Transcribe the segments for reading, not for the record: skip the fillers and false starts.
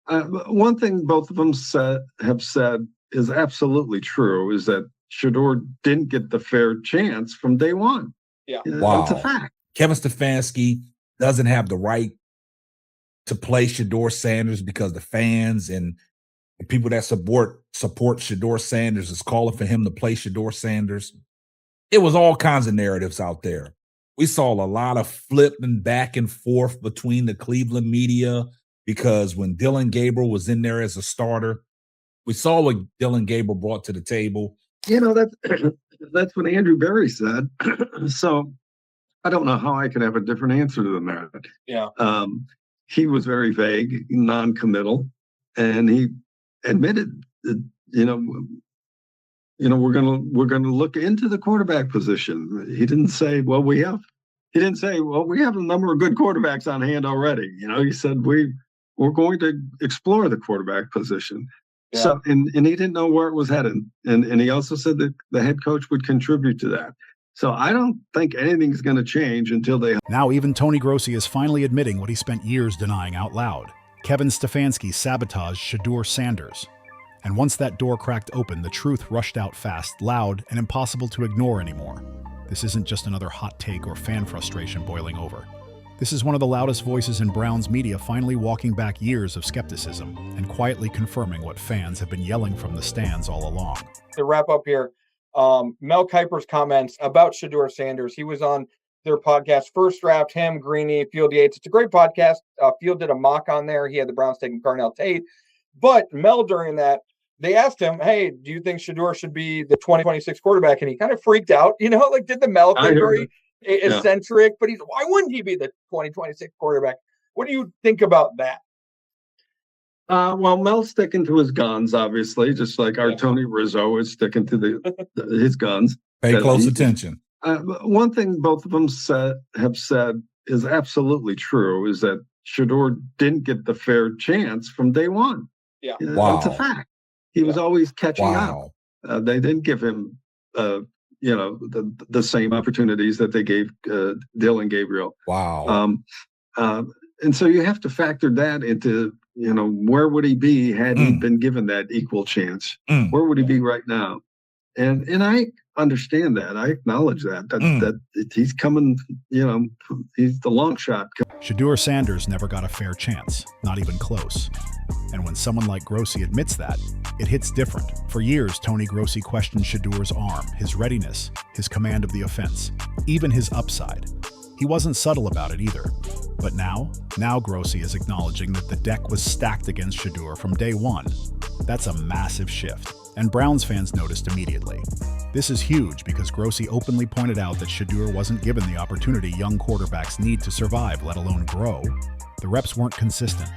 One thing both of them have said is absolutely true, is that Shedeur didn't get the fair chance from day one. Yeah. Wow. It's a fact. Kevin Stefanski doesn't have the right to play Shedeur Sanders because the fans and the people that support Shedeur Sanders is calling for him to play Shedeur Sanders. It was all kinds of narratives out there. We saw a lot of flipping back and forth between the Cleveland media because when Dylan Gabriel was in there as a starter, we saw what Dylan Gabriel brought to the table. That's what Andrew Berry said. So I don't know how I could have a different answer than that. Yeah. He was very vague, non-committal, and he admitted that, we're gonna look into the quarterback position. He didn't say, we have a number of good quarterbacks on hand already. He said we're going to explore the quarterback position. Yeah. So and he didn't know where it was headed. And he also said that the head coach would contribute to that. So I don't think anything's going to change until they... Now even Tony Grossi is finally admitting what he spent years denying out loud. Kevin Stefanski sabotaged Shedeur Sanders. And once that door cracked open, the truth rushed out fast, loud, and impossible to ignore anymore. This isn't just another hot take or fan frustration boiling over. This is one of the loudest voices in Browns media finally walking back years of skepticism and quietly confirming what fans have been yelling from the stands all along. To wrap up here, Mel Kiper's comments about Shedeur Sanders. He was on their podcast, First Draft, him, Greeny, Field Yates. It's a great podcast. Field did a mock on there. He had the Browns taking Carnell Tate. But Mel, during that, they asked him, hey, do you think Shedeur should be the 2026 quarterback? And he kind of freaked out, did the Mel thing very eccentric, but why wouldn't he be the 2026 quarterback? What do you think about that? Mel's sticking to his guns, obviously, just like our Tony Rizzo is sticking to his guns. Pay close attention. One thing both of them have said is absolutely true, is that Shedeur didn't get the fair chance from day one. Yeah. Wow. It's a fact. He was always catching up. They didn't give him, the same opportunities that they gave Dylan Gabriel. Wow. And so you have to factor that into, where would he be had he been given that equal chance? Where would he be right now? And I understand that. I acknowledge that he's coming, he's the long shot. Shedeur Sanders never got a fair chance, not even close. And when someone like Grossi admits that, it hits different. For years, Tony Grossi questioned Shedeur's arm, his readiness, his command of the offense, even his upside. He wasn't subtle about it either. But now Grossi is acknowledging that the deck was stacked against Shedeur from day one. That's a massive shift, and Browns fans noticed immediately. This is huge because Grossi openly pointed out that Shedeur wasn't given the opportunity young quarterbacks need to survive, let alone grow. The reps weren't consistent,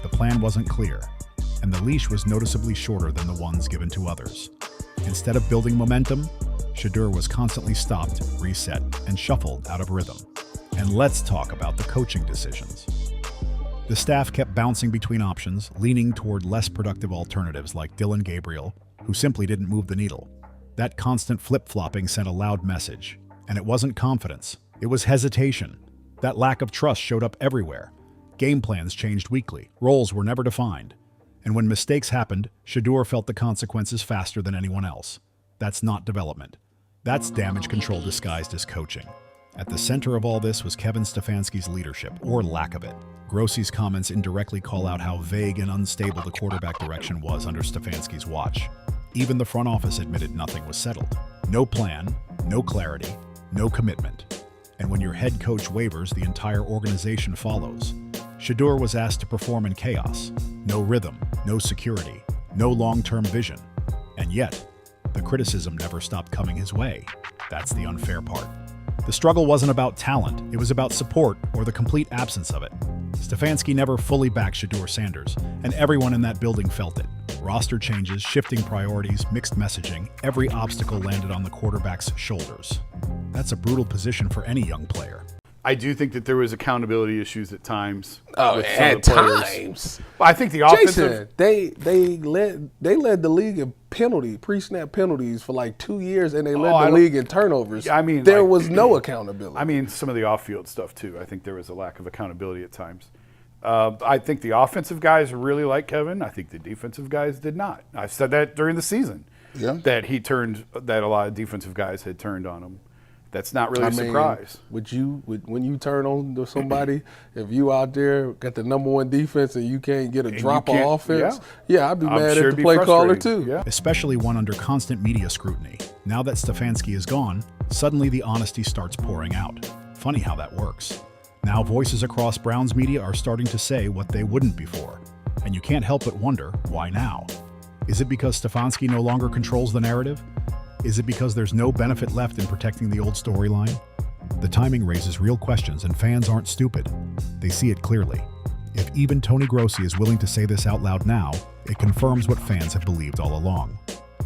the plan wasn't clear, and the leash was noticeably shorter than the ones given to others. Instead of building momentum, Shedeur was constantly stopped, reset, and shuffled out of rhythm. And let's talk about the coaching decisions. The staff kept bouncing between options, leaning toward less productive alternatives like Dylan Gabriel, who simply didn't move the needle. That constant flip-flopping sent a loud message, and it wasn't confidence, it was hesitation. That lack of trust showed up everywhere. Game plans changed weekly, roles were never defined. And when mistakes happened, Shedeur felt the consequences faster than anyone else. That's not development. That's damage control disguised as coaching. At the center of all this was Kevin Stefanski's leadership, or lack of it. Grossi's comments indirectly call out how vague and unstable the quarterback direction was under Stefanski's watch. Even the front office admitted nothing was settled. No plan, no clarity, no commitment. And when your head coach wavers, the entire organization follows. Shedeur was asked to perform in chaos. No rhythm, no security, no long-term vision. And yet, the criticism never stopped coming his way. That's the unfair part. The struggle wasn't about talent, it was about support, or the complete absence of it. Stefanski never fully backed Shedeur Sanders, and everyone in that building felt it. Roster changes, shifting priorities, mixed messaging, every obstacle landed on the quarterback's shoulders. That's a brutal position for any young player. I do think that there was accountability issues at times. Oh, at times. I think the offensive. Jason, they led the league in pre-snap penalties for like 2 years, and they led the league in turnovers. I mean, was no accountability. I mean, some of the off-field stuff too. I think there was a lack of accountability at times. I think the offensive guys really like Kevin. I think the defensive guys did not. I said that during the season. Yeah. That a lot of defensive guys had turned on him. That's not really a surprise. When you turn on to somebody, if you out there got the #1 defense and you can't get a drop of offense, I'd be mad at the play caller too. Yeah. Especially one under constant media scrutiny. Now that Stefanski is gone, suddenly the honesty starts pouring out. Funny how that works. Now voices across Browns media are starting to say what they wouldn't before. And you can't help but wonder, why now? Is it because Stefanski no longer controls the narrative? Is it because there's no benefit left in protecting the old storyline? The timing raises real questions, and fans aren't stupid. They see it clearly. If even Tony Grossi is willing to say this out loud now, it confirms what fans have believed all along.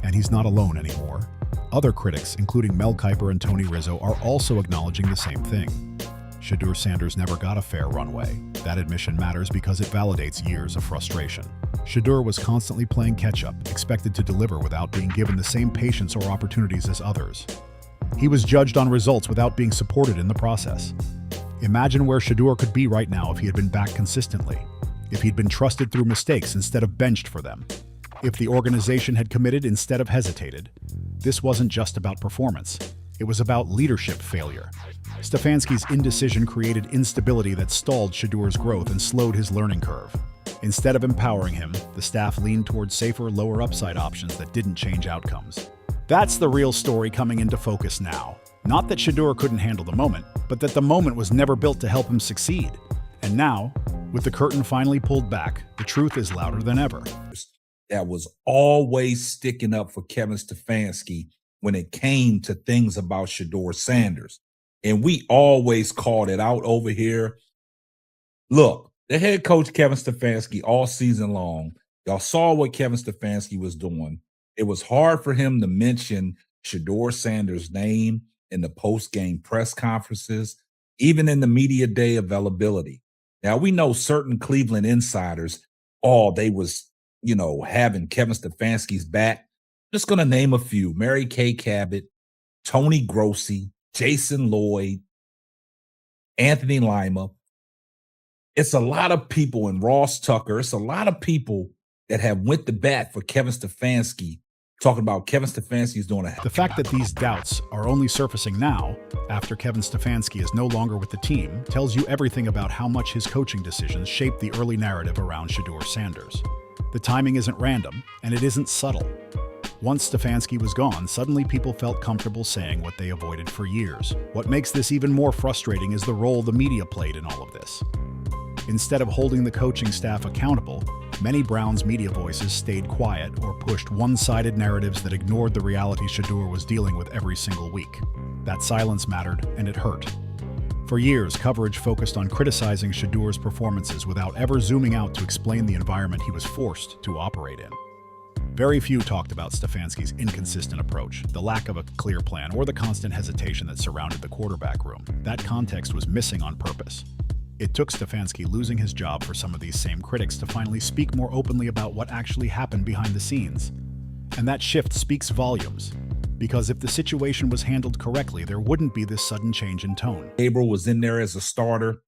And he's not alone anymore. Other critics, including Mel Kiper and Tony Rizzo, are also acknowledging the same thing. Shedeur Sanders never got a fair runway. That admission matters because it validates years of frustration. Shedeur was constantly playing catch-up, expected to deliver without being given the same patience or opportunities as others. He was judged on results without being supported in the process. Imagine where Shedeur could be right now if he had been back consistently, if he'd been trusted through mistakes instead of benched for them, if the organization had committed instead of hesitated. This wasn't just about performance. It was about leadership failure. Stefanski's indecision created instability that stalled Shedeur's growth and slowed his learning curve. Instead of empowering him, the staff leaned towards safer, lower upside options that didn't change outcomes. That's the real story coming into focus now. Not that Shedeur couldn't handle the moment, but that the moment was never built to help him succeed. And now, with the curtain finally pulled back, the truth is louder than ever. That was always sticking up for Kevin Stefanski when it came to things about Shedeur Sanders. And we always called it out over here. Look, the head coach, Kevin Stefanski, all season long, y'all saw what Kevin Stefanski was doing. It was hard for him to mention Shedeur Sanders' name in the post-game press conferences, even in the media day availability. Now, we know certain Cleveland insiders, they was, having Kevin Stefanski's back. Just going to name a few: Mary Kay Cabot, Tony Grossi, Jason Lloyd, Anthony Lima. It's a lot of people, and Ross Tucker. It's a lot of people that have went to bat for Kevin Stefanski, talking about Kevin Stefanski's doing The fact that these doubts are only surfacing now, after Kevin Stefanski is no longer with the team, tells you everything about how much his coaching decisions shaped the early narrative around Shedeur Sanders. The timing isn't random, and it isn't subtle. Once Stefanski was gone, suddenly people felt comfortable saying what they avoided for years. What makes this even more frustrating is the role the media played in all of this. Instead of holding the coaching staff accountable, many Browns media voices stayed quiet or pushed one-sided narratives that ignored the reality Shedeur was dealing with every single week. That silence mattered, and it hurt. For years, coverage focused on criticizing Shedeur's performances without ever zooming out to explain the environment he was forced to operate in. Very few talked about Stefanski's inconsistent approach, the lack of a clear plan, or the constant hesitation that surrounded the quarterback room. That context was missing on purpose. It took Stefanski losing his job for some of these same critics to finally speak more openly about what actually happened behind the scenes. And that shift speaks volumes, because if the situation was handled correctly, there wouldn't be this sudden change in tone. Gabriel was in there as a starter.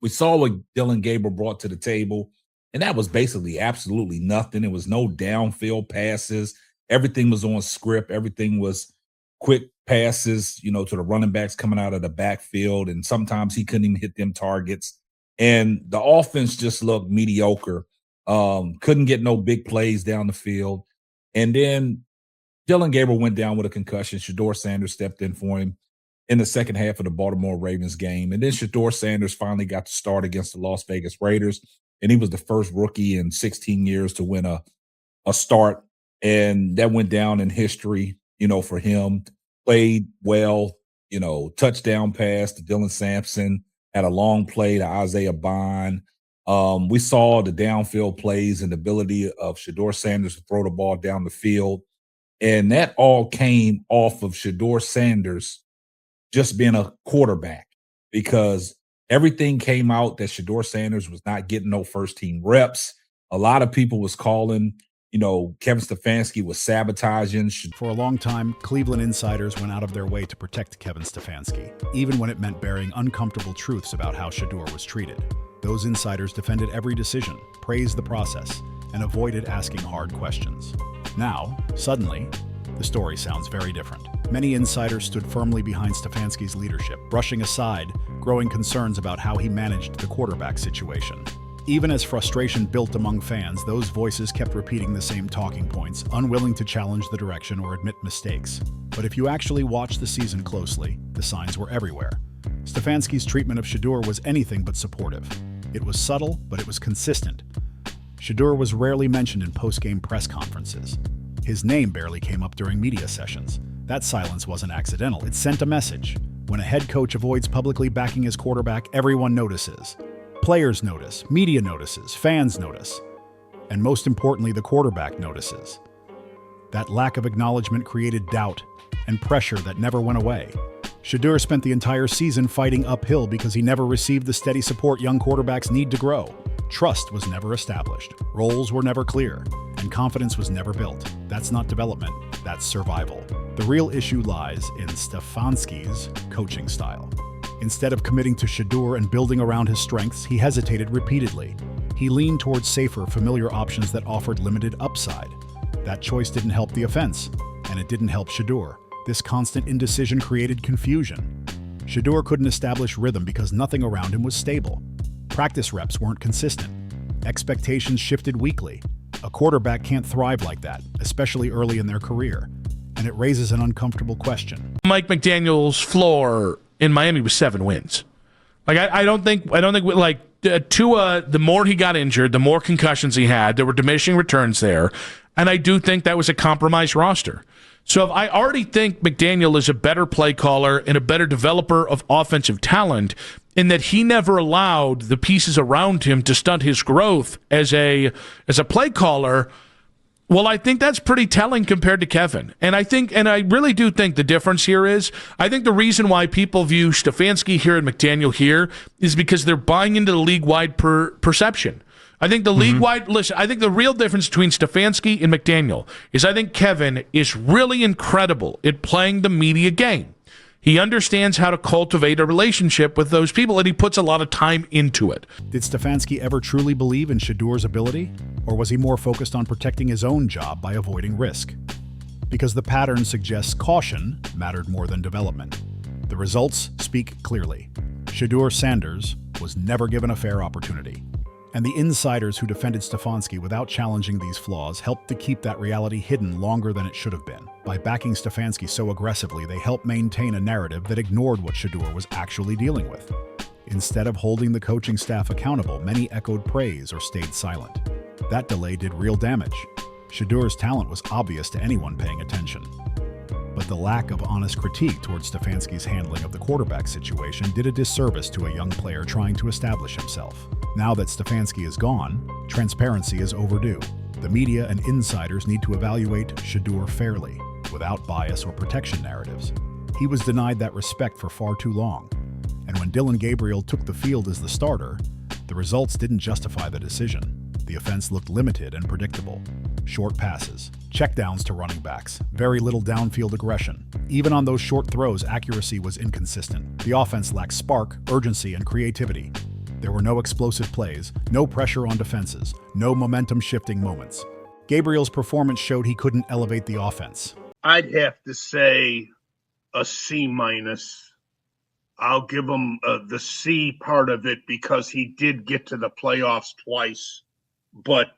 We saw what Dillon Gabriel brought to the table, and that was basically absolutely nothing. It was no downfield passes. Everything was on script. Everything was quick passes, to the running backs coming out of the backfield, and sometimes he couldn't even hit them targets. And the offense just looked mediocre. Couldn't get no big plays down the field. And then Dillon Gabriel went down with a concussion. Shedeur Sanders stepped in for him in the second half of the Baltimore Ravens game. And then Shedeur Sanders finally got to start against the Las Vegas Raiders, and he was the first rookie in 16 years to win a start. And that went down in history, for him. Played well, touchdown pass to Dylan Sampson, had a long play to Isaiah Bond. We saw the downfield plays and the ability of Shedeur Sanders to throw the ball down the field. And that all came off of Shedeur Sanders just being a quarterback, because everything came out that Shedeur Sanders was not getting no first-team reps. A lot of people was calling, Kevin Stefanski was sabotaging. For a long time, Cleveland insiders went out of their way to protect Kevin Stefanski, even when it meant bearing uncomfortable truths about how Shedeur was treated. Those insiders defended every decision, praised the process, and avoided asking hard questions. Now, suddenly, the story sounds very different. Many insiders stood firmly behind Stefanski's leadership, brushing aside growing concerns about how he managed the quarterback situation. Even as frustration built among fans, those voices kept repeating the same talking points, unwilling to challenge the direction or admit mistakes. But if you actually watched the season closely, the signs were everywhere. Stefanski's treatment of Shedeur was anything but supportive. It was subtle, but it was consistent. Shedeur was rarely mentioned in post-game press conferences. His name barely came up during media sessions. That silence wasn't accidental. It sent a message. When a head coach avoids publicly backing his quarterback, everyone notices. Players notice, media notices, fans notice. And most importantly, the quarterback notices. That lack of acknowledgement created doubt and pressure that never went away. Shedeur spent the entire season fighting uphill because he never received the steady support young quarterbacks need to grow. Trust was never established, roles were never clear, and confidence was never built. That's not development, that's survival. The real issue lies in Stefanski's coaching style. Instead of committing to Shedeur and building around his strengths, he hesitated repeatedly. He leaned towards safer, familiar options that offered limited upside. That choice didn't help the offense, and it didn't help Shedeur. This constant indecision created confusion. Shedeur couldn't establish rhythm because nothing around him was stable. Practice reps weren't consistent. Expectations shifted weekly. A quarterback can't thrive like that, especially early in their career. And it raises an uncomfortable question. Mike McDaniel's floor in Miami was 7 wins. Like I don't think Tua, the more he got injured, the more concussions he had, there were diminishing returns there. And I do think that was a compromised roster. So if I already think McDaniel is a better play caller and a better developer of offensive talent, in that he never allowed the pieces around him to stunt his growth as a play caller, well, I think that's pretty telling compared to Kevin. And I really do think the difference here is, I think the reason why people view Stefanski here and McDaniel here is because they're buying into the league-wide perception. I think the league-wide, listen, I think the real difference between Stefanski and McDaniel is I think Kevin is really incredible at playing the media game. He understands how to cultivate a relationship with those people, and he puts a lot of time into it. Did Stefanski ever truly believe in Shedeur's ability? Or was he more focused on protecting his own job by avoiding risk? Because the pattern suggests caution mattered more than development. The results speak clearly. Shedeur Sanders was never given a fair opportunity. And the insiders who defended Stefanski without challenging these flaws helped to keep that reality hidden longer than it should have been. By backing Stefanski so aggressively, they helped maintain a narrative that ignored what Shedeur was actually dealing with. Instead of holding the coaching staff accountable, many echoed praise or stayed silent. That delay did real damage. Shedeur's talent was obvious to anyone paying attention. But the lack of honest critique towards Stefanski's handling of the quarterback situation did a disservice to a young player trying to establish himself. Now that Stefanski is gone, transparency is overdue. The media and insiders need to evaluate Shedeur fairly, without bias or protection narratives. He was denied that respect for far too long. And when Dillon Gabriel took the field as the starter, the results didn't justify the decision. The offense looked limited and predictable. Short passes, checkdowns to running backs, very little downfield aggression. Even on those short throws, accuracy was inconsistent. The offense lacked spark, urgency, and creativity. There were no explosive plays, no pressure on defenses, no momentum-shifting moments. Gabriel's performance showed he couldn't elevate the offense. I'd have to say a C-. I'll give him the C part of it because he did get to the playoffs twice. But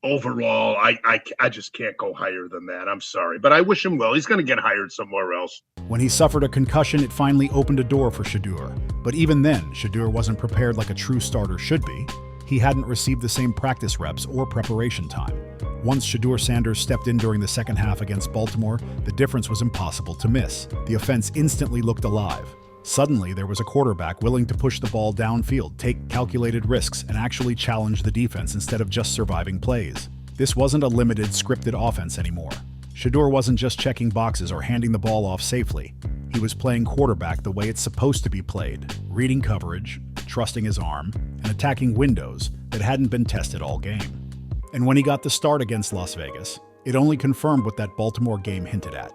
overall, I just can't go higher than that. I'm sorry. But I wish him well. He's going to get hired somewhere else. When he suffered a concussion, it finally opened a door for Shedeur. But even then, Shedeur wasn't prepared like a true starter should be. He hadn't received the same practice reps or preparation time. Once Shedeur Sanders stepped in during the second half against Baltimore, the difference was impossible to miss. The offense instantly looked alive. Suddenly, there was a quarterback willing to push the ball downfield, take calculated risks, and actually challenge the defense instead of just surviving plays. This wasn't a limited, scripted offense anymore. Shedeur wasn't just checking boxes or handing the ball off safely. He was playing quarterback the way it's supposed to be played, reading coverage, trusting his arm, and attacking windows that hadn't been tested all game. And when he got the start against Las Vegas, it only confirmed what that Baltimore game hinted at.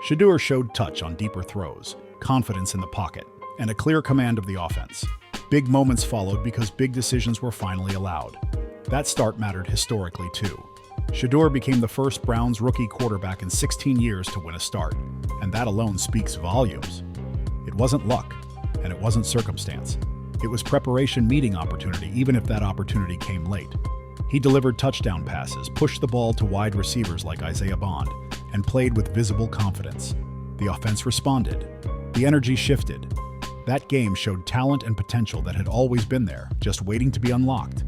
Shedeur showed touch on deeper throws, confidence in the pocket, and a clear command of the offense. Big moments followed because big decisions were finally allowed. That start mattered historically too. Shedeur became the first Browns rookie quarterback in 16 years to win a start, and that alone speaks volumes. It wasn't luck, and it wasn't circumstance. It was preparation meeting opportunity, even if that opportunity came late. He delivered touchdown passes, pushed the ball to wide receivers like Isaiah Bond, and played with visible confidence. The offense responded. The energy shifted. That game showed talent and potential that had always been there, just waiting to be unlocked.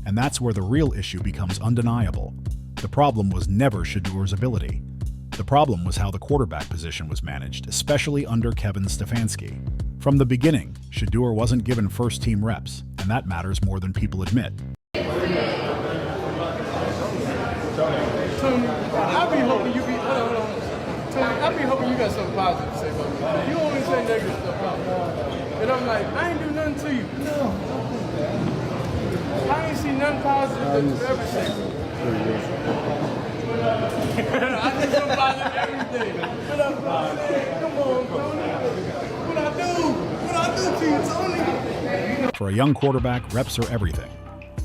And that's where the real issue becomes undeniable. The problem was never Shedeur's ability. The problem was how the quarterback position was managed, especially under Kevin Stefanski. From the beginning, Shedeur wasn't given first-team reps, and that matters more than people admit. Tony, I be hoping you be. Hold on. Tony, I be hoping you got something positive to say about me. You always say negative stuff about me. And I'm like, I ain't do nothing to you. No. I ain't see nothing positive that you ever said. I did something positive every day. What up, Tony? Come on, Tony. What I do to you, Tony? For a young quarterback, reps are everything.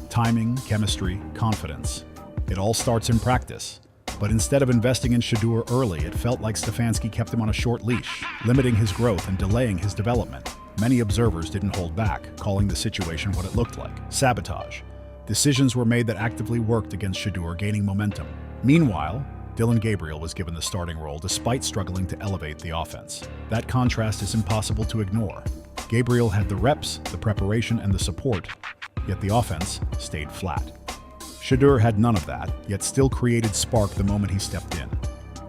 Timing, chemistry, confidence. It all starts in practice. But instead of investing in Shedeur early, it felt like Stefanski kept him on a short leash, limiting his growth and delaying his development. Many observers didn't hold back, calling the situation what it looked like: sabotage. Decisions were made that actively worked against Shedeur gaining momentum. Meanwhile, Dillon Gabriel was given the starting role despite struggling to elevate the offense. That contrast is impossible to ignore. Gabriel had the reps, the preparation, and the support, yet the offense stayed flat. Shedeur had none of that, yet still created spark the moment he stepped in.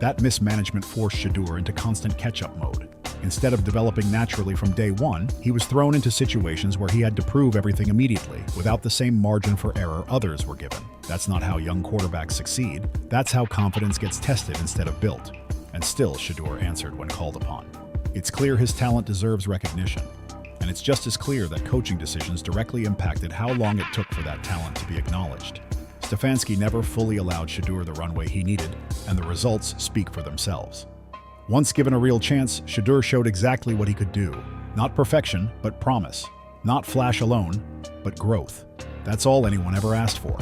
That mismanagement forced Shedeur into constant catch-up mode. Instead of developing naturally from day one, he was thrown into situations where he had to prove everything immediately, without the same margin for error others were given. That's not how young quarterbacks succeed. That's how confidence gets tested instead of built. And still, Shedeur answered when called upon. It's clear his talent deserves recognition. And it's just as clear that coaching decisions directly impacted how long it took for that talent to be acknowledged. Stefanski never fully allowed Shedeur the runway he needed, and the results speak for themselves. Once given a real chance, Shedeur showed exactly what he could do. Not perfection, but promise. Not flash alone, but growth. That's all anyone ever asked for.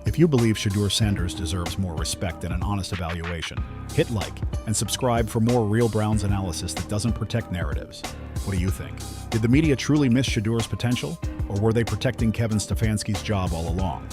If you believe Shedeur Sanders deserves more respect and an honest evaluation, hit like and subscribe for more Real Browns analysis that doesn't protect narratives. What do you think? Did the media truly miss Shedeur's potential, or were they protecting Kevin Stefanski's job all along?